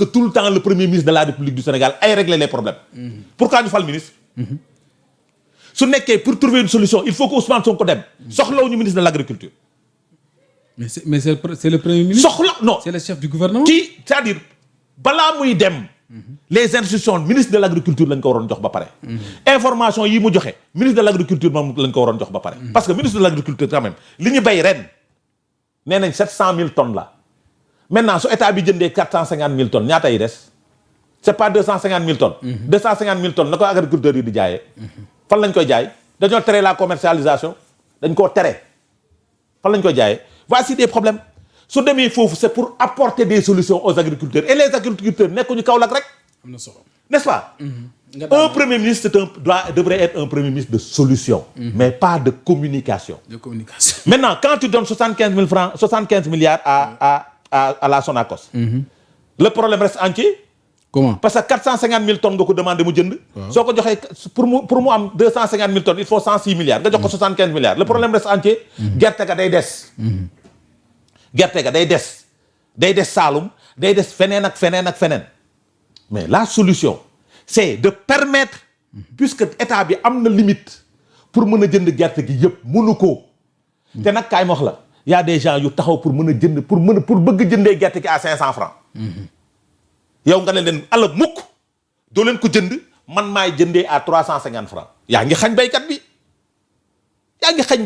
que tout le temps le premier ministre de la République du Sénégal ay régler les problèmes. Pourquoi ñu fal ministre. su nekkee pour trouver une solution il faut que Ousmane Sonko dem. soxlawuñu ministre de l'agriculture. mais c'est le premier ministre. non c'est le chef du gouvernement. c'est-à-dire balaa muy dem. les institutions ministre de l'agriculture lañ ko waroon jox ba pare. information yi mu joxe ministre de l'agriculture moom lañ ko waroon jox ba pare. parce que ministre de l'agriculture quand même li ñu bay ren nee nañ 700 000 tonnes la maintenant su état bi jëndee 450 000 tonnes ñaata yi des c'est pas 250 000 tonnes. 250 000 tonnes na ko agriculteurs yi di jaayee. fan lañ koy jaay dañoo tere la commercialisation dañ koo tere fan lañ koy jaayee voici des problèmes. su demee foofu c'est pour apporter des solutions aux agriculteurs et les agriculteurs nekkuñu Kaolack rek. am na solo n'est-ce pas. un premier ministre devrait être un premier ministre de solution. mais pas de communication. Maintenant quand tu donnes 75 000 francs 75 milliards à la Sonacos. le problème reste entier. comment parce que 450 000 tonnes nga ko demandé mu jënd. soo ko joxee pour mu am 250 000 tonnes il faut 106 milliards nga jox ko 75 milliards le problème reste entier. gerte ga day des. gerte ga day des Saalum day des feneen ak feneen mais la solution c'est de permettre puisque état bi am na limite pour mën a jënd gerte gi yëpp mënu ko te nag kaay ma wax la y a des gens yu taxaw pour mën a jënd pour bëgg jëndee gerte gi à 500 francs yow nga ne leen ala mukk doo leen ko jënd man maay jëndee à 350 francs yaa ngi xañ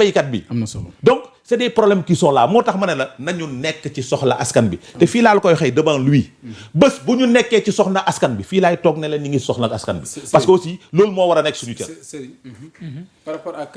baykat bi am na solo donc c'est des problèmes qui sont là moo tax ma ne la nañu nekk ci soxla askan bi te fii laa la koy xëy devant lui bés bu ñu nekkee ci soxla askan bi fii laay toog ne leen ñi ngi soxla askan bi parce que aussi loolu moo war a nekk suñu cër. Par rapport ak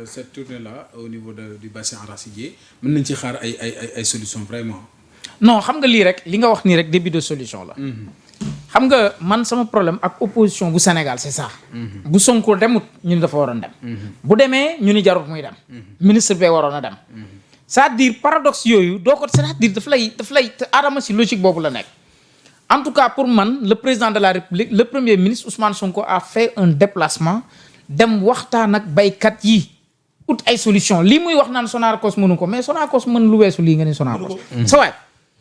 cette tournée là au niveau du bassin arachidier mën nañ ci xaar ay solutions vraiment. non xam nga lii rek li nga wax nii rek début de solution la. xam nga man sama problème ak opposition bu Sénégal c'est ça. bu Sonko demut ñu ni dafa waroon dem. bu demee ñu ni jarut muy dem. ministre bee waroon a dem. c'est-à-dire paradoxe yooyu doo ko c'est-à-dire daf lay Adama si logique boobu la nekk. en tout cas pour man le président de la République le premier ministre Ousmane Sonko a fait un déplacement dem waxtaan ak baykat yi ut ay solution lii muy wax naan Sonacos mënu ko mais Sonacos mën lu weesu lii nga ni Sonacos. sa waay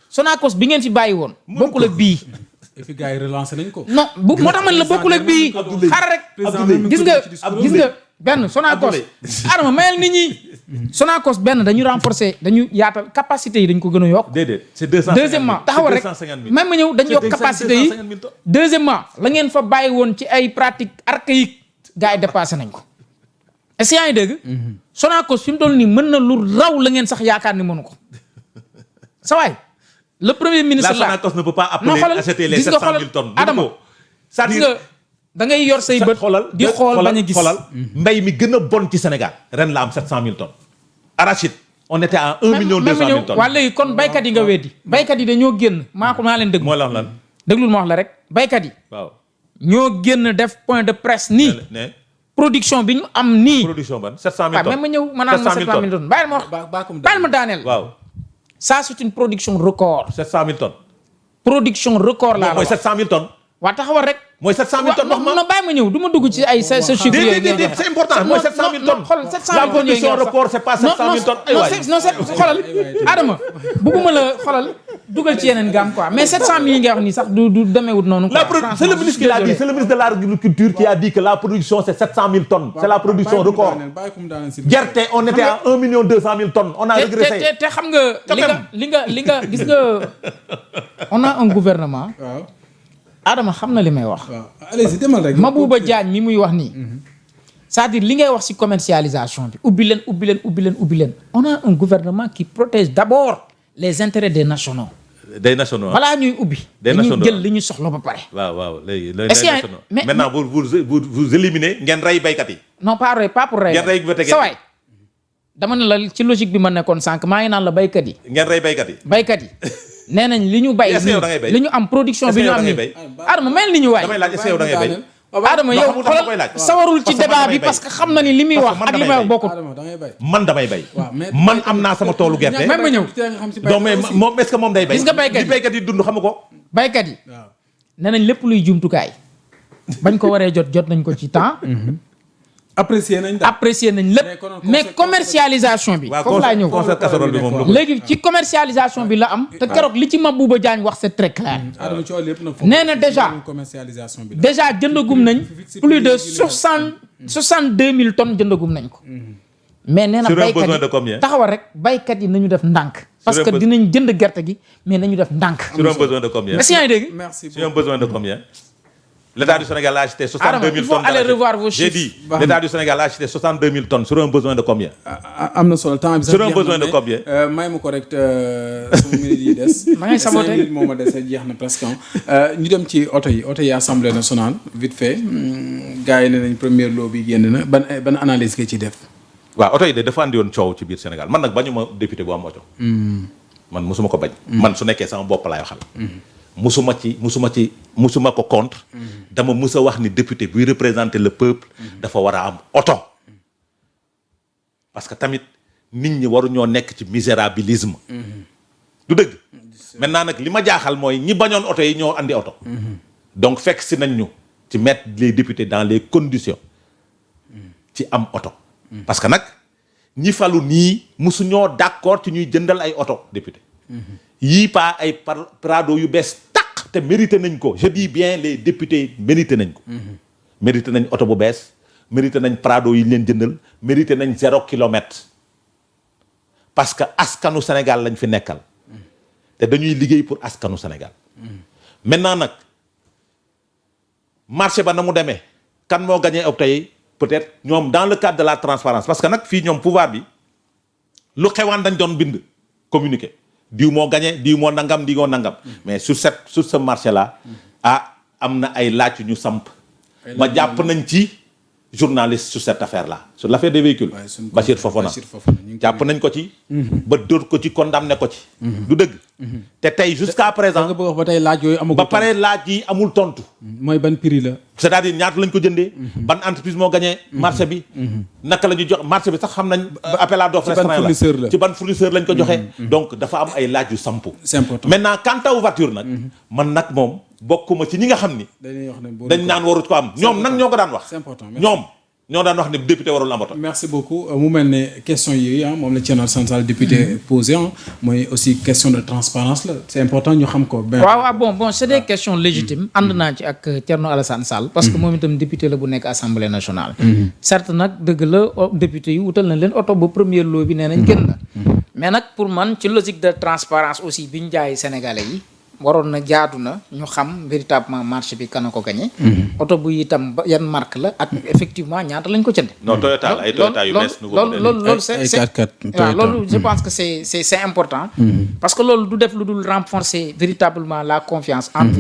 Sonacos bi ngeen fi bàyyi woon bokkul ak bii. et puis gars yi relancé nañ ko. non moo tax man la bokkul ak bii xaaral rek gis nga benn Sonacos Adama mayal nit ñi Sonacos benn dañu renforcer dañu yaatal capacité yi dañ ko gën a yokk. déedéet c'est 250 000 deuxièmement taxawal rek même ma ñëw dañu yokk capacité yi deuxièmement la ngeen fa bàyyi woon ci ay pratiques archaïques gars yi dépassé nañ ko est-ce que yaa ngi dégg. Sonacos fi mu toll nii mën na lu raw la ngeen sax yaakaar ni mënu ko sa waay le premier ministre la Sonacos ne peut pas appeler acheter les 700 000 tonnes. Adama gis nga da ngay yor say bët di xool bañ a gis mbay mi gën a bon ci Sénégal ren la am 700 000 tonnes arachide on était à 1 million 200 000 tonnes. waa léegi kon baykat yi nga weddi baykat yi dañoo génn maa leen déglu. moo la wax lan déglul ma wax la rek baykat yi. waaw ñoo génn def point de presse nii. production bi ñu am nii. production ban 700 000 tonnes. waaw même ma ñëw ma naan ma 700 000 tonnes bàyyil ma wax. bàyyil ma daaneel. waaw. ça c'est une production record. 700 000 tonnes. production record laa la mooy 700 000 tonnes. waa taxawal rek. mooy 700 000 tonnes wax ma non bàyyi ma ñëw du ma dugg ci ay sa chiffre yooyu. déedéet c'est important mooy 700 000 tonnes. xool 700 000 la production record c'est pas 700 000 tonnes. ay waay non xoolal Adama bugguma la xoolal dugal ci yeneen gamme quoi mais 700 000 yi nga wax nii sax du demeewut noonu. c'est le ministre qui l'a dit c'est le ministre de l'agriculture qui a dit que la production c'est 700 000 tonnes. c'est la production record. gerte on était à 1 million 200 000 tonnes. on a régressé te xam nga li nga gis nga on a un gouvernement. Adama xam na li may wax. waaw allez-y demal rek. Mabouba Diagne mi muy wax nii. c'est-à-dire li ngay wax ci commercialisation bi ubbi leen. on a un gouvernement qui protège d'abord les intérêts des nationaux. des nationaux balaa ñuy ubbi. des nationaux dañuy jël li ñu soxla ba pare. waaw léegi. est-ce que mais maintenant vous éliminez ngeen rey baykat yi. non pas pour rey. ngeen rey ba tege sa waay dama ne la ci logique bi ma nekkoon sànq maa ngi naan la baykat yi. ngeen rey baykat yi. baykat yi. nee nañ li ñu bay li ñu am production bi ñu am nii Adama mel ni ñu waay damay laaj est-ce que yow da ngay bay Adama yow xoolal sawarul ci débat bi parce que xam na ni li muy wax ak li may wax bokkut man damay bay man am naa sama toolu gerte même ma ñëw donc mais moom est-ce que moom day bay gis nga baykat yi li baykat yi dund xam ko baykat yi nee nañ lépp luy jumtukaay bañ ko waree jot nañ ko ci temps apprécier nañ daal. apprécier nañ lépp mais commercialisation bi. foofu laa ñëw concert casserole bi moom léegi ci commercialisation bi la am. te keroog li ci Mabouba Diagne wax c'est très clair. nee na déjà jëndagum nañ plus de 62 000 tonnes jëndagum nañ ko. mais nee na baykat yi taxawal rek baykat yi nañu def ndànk. parce que dinañ jënd gerte gi mais nañu def ndànk. sur un besoin de combien. est-ce que yaa ngi dégg. merci sur un besoin de combien. L'État du Sénégal a acheté 62 000 tonnes. Allez revoir vos chiffres. J'ai dit, l'État du Sénégal a acheté 62 000 tonnes sur un besoin de combien. am na solo temps bi sax sur un besoin de combien. may ma correct sama minute yi des. ma ngay saboté 5 minutes moo ma dese jeex na presque. ñu dem ci oto yi assemblée nationale vite fait gars yi ne nañ première lot bi génn na ban analyse nga ci def. waaw oto yi de dafa andi woon coow ci biir Sénégal man nag bañu ma député bu am oto. man musuma ko bañ. man su nekkee sama bopp laay waxal. musuma ko contre. dama mus a wax ni député buy représenter le peuple. dafa war a am oto. parce que tamit nit ñi waruñoo nekk ci misérabilisme. du dëgg. maintenant nag li ma jaaxal mooy ñi bañoon oto yi ñoo andi oto. donc fekk si nañ ñu ci mettre les députés dans les conditions. ci am oto. parce que nag ñi falu nii musuñoo d'accord ci ñuy jëndal ay oto député. yii pas ay prado yu bees tàq te mérité nañ ko je dis bien les députés mérité nañ ko. mérité nañ oto bu bees mérité nañ prado yi leen jëndal mérité nañ 0 kilomètre parce que askanu Sénégal lañ fi nekkal te dañuy liggéey pour askanu Sénégal. maintenant nag marché ba na mu demee kan moo gagné oto yi peut-être ñoom dans le cadre de la transparence parce que nag fii ñoom pouvoir bi lu xewaan dañ doon bind communiqué. diw moo gagné diw moo nangam mais sur ce marché là am na ay laaj yu ñu samp ma jàpp nañ ci journaliste sur cette affaire là sur l'affaire des véhicules. Bachir Fofana jàpp nañ ko ci. ba dóor ko ci condamné ko ci. du dëgg. te tey jusqu'à présent nga bëgg wax ba tey laaj yooyu amul. ba pare laaj yi amul tontu. mooy ban prix la. c'est-à-dire ñaata lañ ko jëndee. ban entreprise moo gagné marché bi. naka la ñu jox marché bi sax xam nañ. appel à d'offres restreint la ci ban fournisseur lañ ko joxee. donc dafa am ay laaj yu sampu. c'est important maintenant quant aux voitures nag. man nag moom bokkuma ci ñi nga xam ni. dañ naan warut ko am ñoom nag ñoo ko daan wax. c'est important ñoom ñoo daan wax ne député warul am oto. merci beaucoup mu mel ne question yi moom la Thierno Alassane Sall député posé mooy aussi question de transparence la c'est important ñu xam ko. waaw bon c'est des questions légitimes. ànd naa ci ak Thierno Alassane Sall. parce que moom itam député la bu nekk assemblée nationale. certes nag dëgg la député yi wutal nañ leen oto ba première lot bi nee nañ génn na. mais nag pour man ci logique de transparence aussi bi ñu jaay sénégalais yi. waroon na jaadu na ñu xam véritablement marché bi kan a ko gagné. oto bu itam yan marque la ak effectivement ñaata lañ ko jënd. non Toyota la ay Toyota yu bees. loolu je pense que c'est important. parce que loolu du def lu dul renforcer véritablement la confiance entre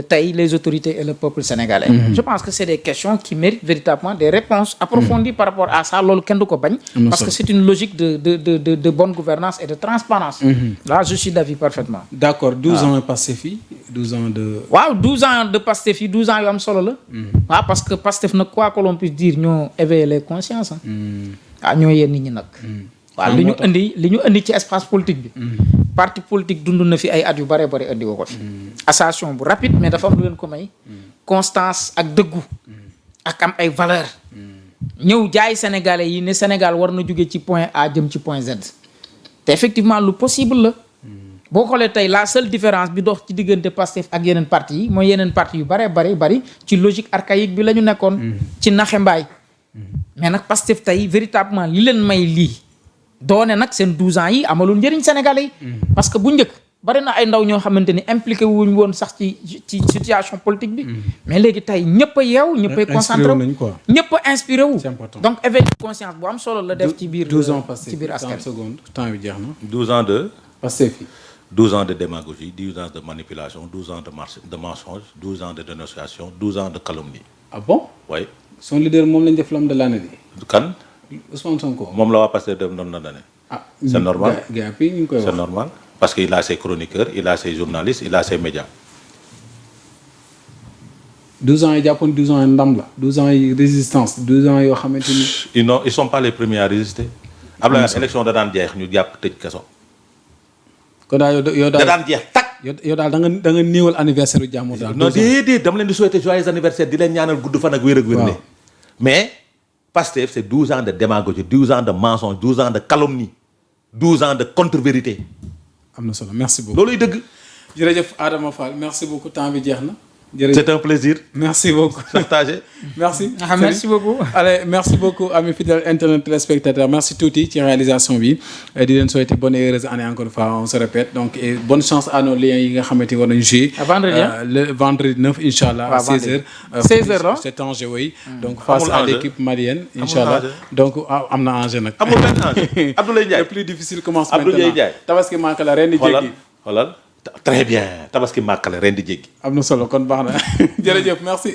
tey les autorités et le peuple sénégalais. je pense que c'est des questions qui méritent véritablement des réponses approfondies par rapport à ça loolu kenn du ko bañ. parce que c'est une logique de bonne gouvernance et de transparence. là je suis d'avis parfaitement. d'accord 12 ans Pastef yi 12 ans de. waaw 12 ans de Pastef yi 12 ans yu am solo la. waaw parce que Pastef nag quoi que l'on puisse dire ñoo éveiller les consciences ñoo yee nit ñi nag. waaw li ñu indi ci espace politique bi. parti politique dund na fi ay at yu bare bare indi woo ko fi. ascension bu rapide mais dafa am lu leen ko may. constance ak dëggu. ak am ay valeur ñëw jaay sénégalais yi ne Sénégal war na jóge ci point A jëm ci point Z. te effectivement lu possible la. boo xoolee tey la seule différence bi dox ci diggante Pastef ak yeneen parti yi mooy yeneen parti yu bari ci logique archaïque bi la ñu nekkoon. ci naxe mbaay. mais nag Pastef tey véritablement li leen may lii doone nag seen 12 ans yi amalul njëriñ Sénégalais yi. parce que bu njëkk bari na ay ndaw ñoo xamante ni impliqué wuñ woon sax ci situation politique bi. mais léegi tey ñëpp a yeew ñëpp a concentré wu ñëpp a inspiré wu. donc éveil de conscience bu am solo la def ci biir. 12 ans Pastef ci biir askan 30 secondes temps bi jeex na. 12 ans de. Pastef yi. 12 ans de démagogie 12 ans de manipulation 12 ans de mensonge 12 ans de dénonciation 12 ans de calomnie. ah bon. oui. son leader moom lañ def l'homme de l'année di. kan. Ousmane Sonko. moom la waa Pastef dem doon na dane. c'est normal gars yi ñu ngi koy wax c'est normal parce que il a ses chroniqueurs il a ses journalistes il a ses médias. 12 ans yi jàppoon 12 ans yi ndam la 12 ans yi résistance 12 ans yoo xamante ni. ils sont pas les premiers à résister. Abdoulaye élection da daan jeex ñu jàpp tëj kaso. kon daal yow daal da daan jeex tak. yow daal da nga néewal anniversaire yu jàmm daal. non déedéet dama leen di souhaiter joyeux anniversaire di leen ñaanal gudd fan ak wér ak wér. mais Pastef c'est 12 ans de démagogie 12 ans de mensonge 12 ans de calomnie 12 ans de contre-vérité. am na solo merci beaucoup. looluy dëgg. jërëjëf Adama Fall merci beaucoup temps bi jeex na. jërëjëf c'est un plaisir. merci beaucoup. partagé. merci. merci beaucoup. allez merci beaucoup amis fidèles internet téléspectateurs merci tuuti ci réalisation bi di leen souhaiter bonne et heureuse année encore une fois on se répète donc et bonne chance à nos liens yi nga xamante ni war nañu jouer. vendredi le vendredi 9 incha allah. à 16h. 16h la c'est enjeu oui. donc face à l'équipe malienne. incha allah enjeu. donc am na enjeu nag. amul benn enjeu. Abdoulaye Ndiaye. le plus difficile commence Abdoulaye maintenant. Ndiaye. tabaski manque la ren di jéggi. xoolal très bien tabaski màkkale ren di jéggi. am na solo kon baax na jërëjëf merci.